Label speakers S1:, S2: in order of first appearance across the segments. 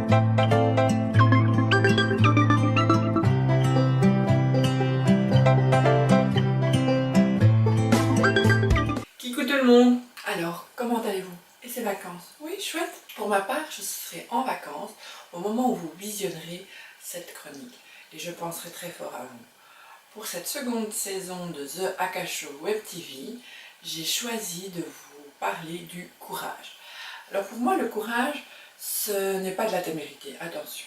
S1: Coucou tout le monde! Alors, comment allez-vous? Et ces vacances? Oui, chouette! Pour ma part, je serai en vacances au moment où vous visionnerez cette chronique et je penserai très fort à vous. Pour cette seconde saison de The Aka Show Web TV, j'ai choisi de vous parler du courage. Alors pour moi, le courage, ce n'est pas de la témérité, attention.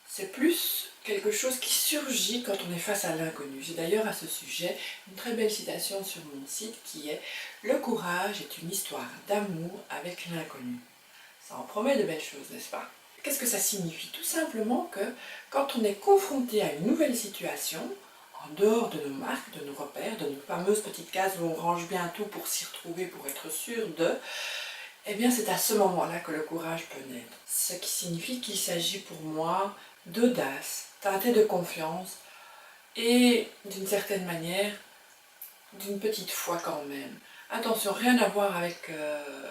S1: C'est plus quelque chose qui surgit quand on est face à l'inconnu. J'ai d'ailleurs à ce sujet une très belle citation sur mon site qui est « Le courage est une histoire d'amour avec l'inconnu ». Ça en promet de belles choses, n'est-ce pas? Qu'est-ce que ça signifie? Tout simplement que quand on est confronté à une nouvelle situation, en dehors de nos marques, de nos repères, de nos fameuses petites cases où on range bien tout pour s'y retrouver, pour être sûr de, eh bien c'est à ce moment-là que le courage peut naître. Ce qui signifie qu'il s'agit pour moi d'audace, teintée de confiance et d'une certaine manière d'une petite foi quand même. Attention, rien à voir avec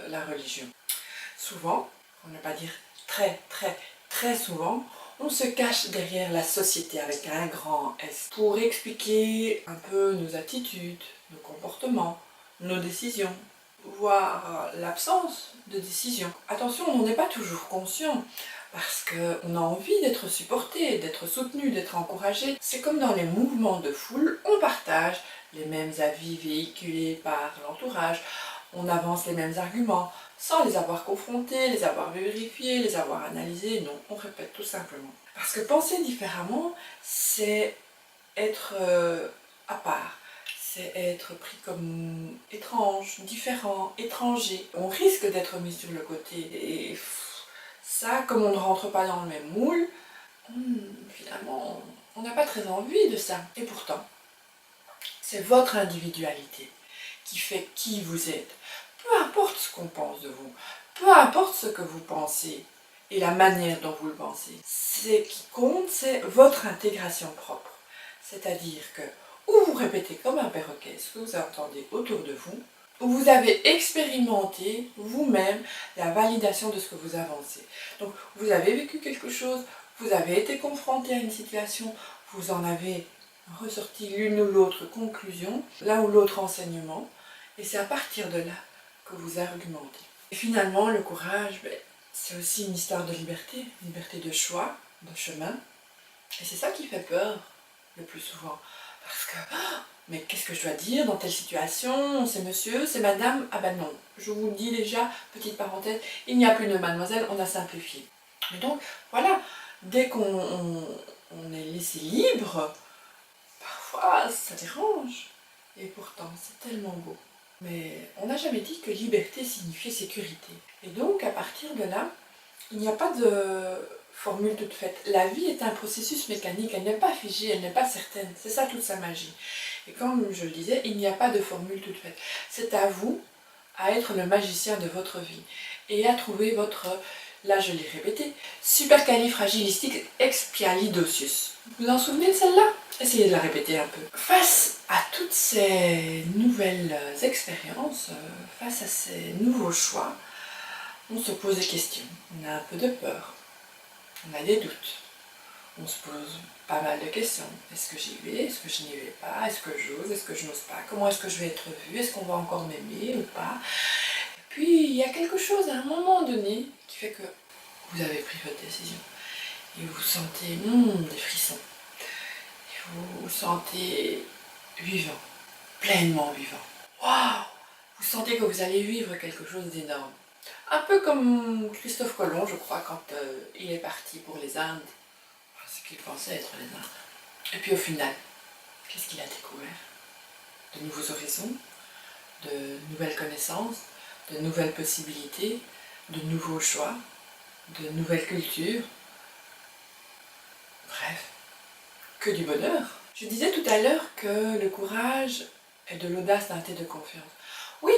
S1: la religion. Souvent, pour ne pas dire très souvent, on se cache derrière la société avec un grand S pour expliquer un peu nos attitudes, nos comportements, nos décisions, voire l'absence de décision. Attention, on n'en est pas toujours conscient parce qu'on a envie d'être supporté, d'être soutenu, d'être encouragé. C'est comme dans les mouvements de foule, on partage les mêmes avis véhiculés par l'entourage, on avance les mêmes arguments, sans les avoir confrontés, les avoir vérifiés, les avoir analysés, non, on répète tout simplement. Parce que penser différemment, c'est être à part, c'est être pris comme étrange, différent, étranger. On risque d'être mis sur le côté et ça, comme on ne rentre pas dans le même moule, finalement, on n'a pas très envie de ça. Et pourtant, c'est votre individualité qui fait qui vous êtes. Peu importe ce qu'on pense de vous, peu importe ce que vous pensez et la manière dont vous le pensez. Ce qui compte, c'est votre intégration propre. C'est-à-dire que, ou vous répétez comme un perroquet ce que vous entendez autour de vous, ou vous avez expérimenté vous-même la validation de ce que vous avancez. Donc, vous avez vécu quelque chose, vous avez été confronté à une situation, vous en avez ressorti l'une ou l'autre conclusion, l'un ou l'autre enseignement, et c'est à partir de là que vous argumentez. Et finalement, le courage, c'est aussi une histoire de liberté de choix, de chemin, et c'est ça qui fait peur le plus souvent. Parce que, mais qu'est-ce que je dois dire dans telle situation? C'est monsieur, c'est madame? Ah ben non, je vous le dis déjà, petite parenthèse, il n'y a plus de mademoiselle, on a simplifié. Et donc, voilà, dès qu'on est laissé libre, parfois ça dérange. Et pourtant, c'est tellement beau. Mais on n'a jamais dit que liberté signifiait sécurité. Et donc, à partir de là, il n'y a pas de formule toute faite. La vie est un processus mécanique, elle n'est pas figée, elle n'est pas certaine. C'est ça toute sa magie. Et comme je le disais, il n'y a pas de formule toute faite. C'est à vous à être le magicien de votre vie et à trouver votre, là je l'ai répété, supercalifragilisticexpialidocious. Vous vous en souvenez de celle-là? Essayez de la répéter un peu. Face à toutes ces nouvelles expériences, face à ces nouveaux choix, on se pose des questions, on a un peu de peur, on a des doutes, on se pose pas mal de questions. Est-ce que j'y vais? Est-ce que je n'y vais pas? Est-ce que j'ose? Est-ce que je n'ose pas? Comment est-ce que je vais être vue? Est-ce qu'on va encore m'aimer ou pas? Et puis il y a quelque chose à un moment donné qui fait que vous avez pris votre décision et vous sentez des frissons. Et vous vous sentez vivant, pleinement vivant. Waouh! Vous sentez que vous allez vivre quelque chose d'énorme. Un peu comme Christophe Colomb, je crois, quand il est parti pour les Indes. Ce qu'il pensait être les Indes. Et puis au final, qu'est-ce qu'il a découvert? De nouveaux horizons, de nouvelles connaissances, de nouvelles possibilités, de nouveaux choix, de nouvelles cultures. Bref, que du bonheur. Je disais tout à l'heure que le courage est de l'audace teintée de confiance. Oui,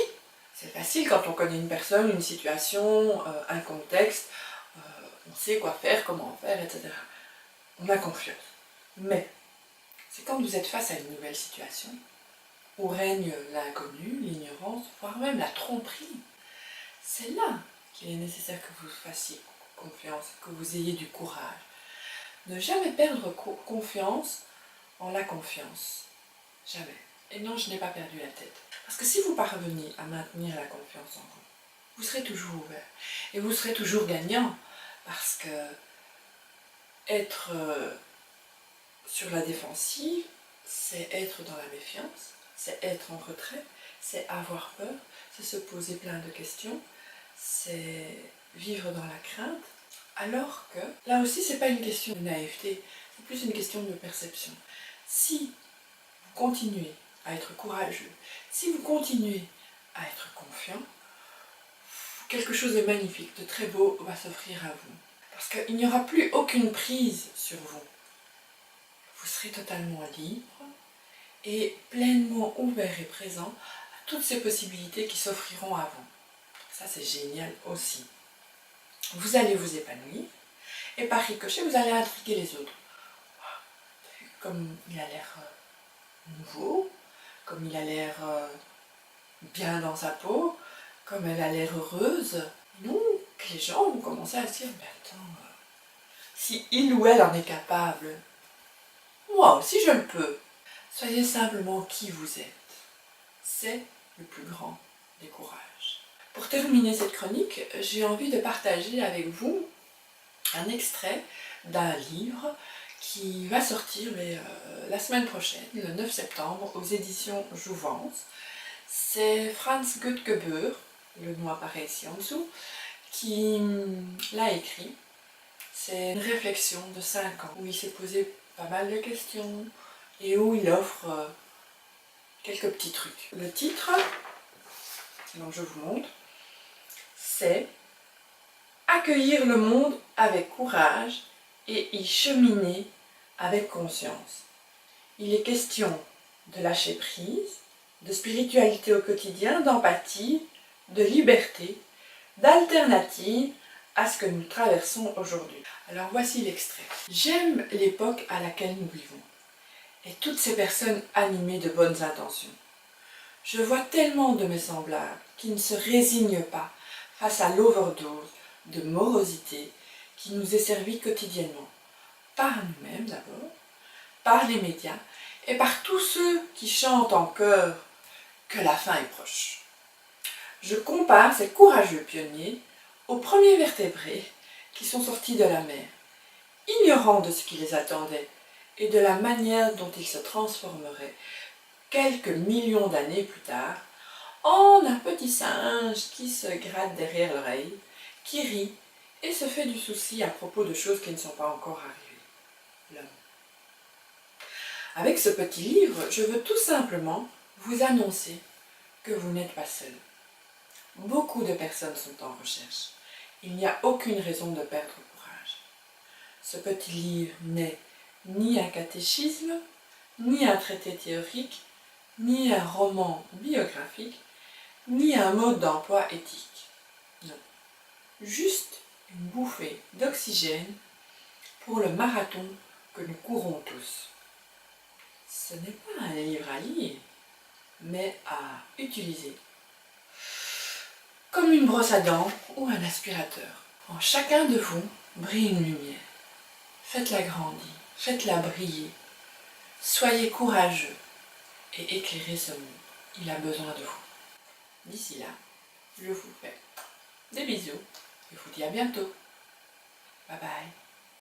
S1: c'est facile quand on connaît une personne, une situation, un contexte, on sait quoi faire, comment faire, etc. On a confiance. Mais c'est quand vous êtes face à une nouvelle situation, où règne l'inconnu, l'ignorance, voire même la tromperie. C'est là qu'il est nécessaire que vous fassiez confiance, que vous ayez du courage. Ne jamais perdre confiance en la confiance. Jamais. Et non, je n'ai pas perdu la tête. Parce que si vous parvenez à maintenir la confiance en vous, vous serez toujours ouvert. Et vous serez toujours gagnant. Parce que être sur la défensive, c'est être dans la méfiance, c'est être en retrait, c'est avoir peur, c'est se poser plein de questions, c'est vivre dans la crainte. Alors que, là aussi, c'est pas une question de naïveté, c'est plus une question de perception. Si vous continuez à être courageux, si vous continuez à être confiant, quelque chose de magnifique, de très beau va s'offrir à vous. Parce qu'il n'y aura plus aucune prise sur vous. Vous serez totalement libre et pleinement ouvert et présent à toutes ces possibilités qui s'offriront à vous. Ça, c'est génial aussi. Vous allez vous épanouir et par ricochet, vous allez intriguer les autres. Comme il a l'air nouveau, comme il a l'air bien dans sa peau, comme elle a l'air heureuse. Donc, les gens vont commencer à se dire, mais attends, si il ou elle en est capable, moi aussi je le peux. Soyez simplement qui vous êtes. C'est le plus grand des courages. Pour terminer cette chronique, j'ai envie de partager avec vous un extrait d'un livre qui va sortir la semaine prochaine, le 9 septembre, aux éditions Jouvence. C'est Franz Göttgeböer, le nom apparaît ici en dessous, qui l'a écrit. C'est une réflexion de 5 ans où il s'est posé pas mal de questions et où il offre quelques petits trucs. Le titre, donc je vous montre, c'est « Accueillir le monde avec courage et y cheminer avec conscience ». Il est question de lâcher prise, de spiritualité au quotidien, d'empathie, de liberté, d'alternative à ce que nous traversons aujourd'hui. Alors voici l'extrait. J'aime l'époque à laquelle nous vivons et toutes ces personnes animées de bonnes intentions. Je vois tellement de mes semblables qui ne se résignent pas face à l'overdose de morosité qui nous est servie quotidiennement, par nous-mêmes d'abord, par les médias et par tous ceux qui chantent en chœur que la fin est proche. Je compare ces courageux pionniers aux premiers vertébrés qui sont sortis de la mer, ignorants de ce qui les attendait et de la manière dont ils se transformeraient quelques millions d'années plus tard en un petit singe qui se gratte derrière l'oreille, qui rit et se fait du souci à propos de choses qui ne sont pas encore arrivées. L'homme. Avec ce petit livre, je veux tout simplement vous annoncer que vous n'êtes pas seul. Beaucoup de personnes sont en recherche. Il n'y a aucune raison de perdre courage. Ce petit livre n'est ni un catéchisme, ni un traité théorique, ni un roman biographique, ni un mode d'emploi éthique. Non. Juste une bouffée d'oxygène pour le marathon que nous courons tous. Ce n'est pas un livre à lire, mais à utiliser comme une brosse à dents ou un aspirateur. En chacun de vous brille une lumière. Faites-la grandir, faites-la briller. Soyez courageux et éclairez ce monde. Il a besoin de vous. D'ici là, je vous fais des bisous et vous dis à bientôt. Bye bye.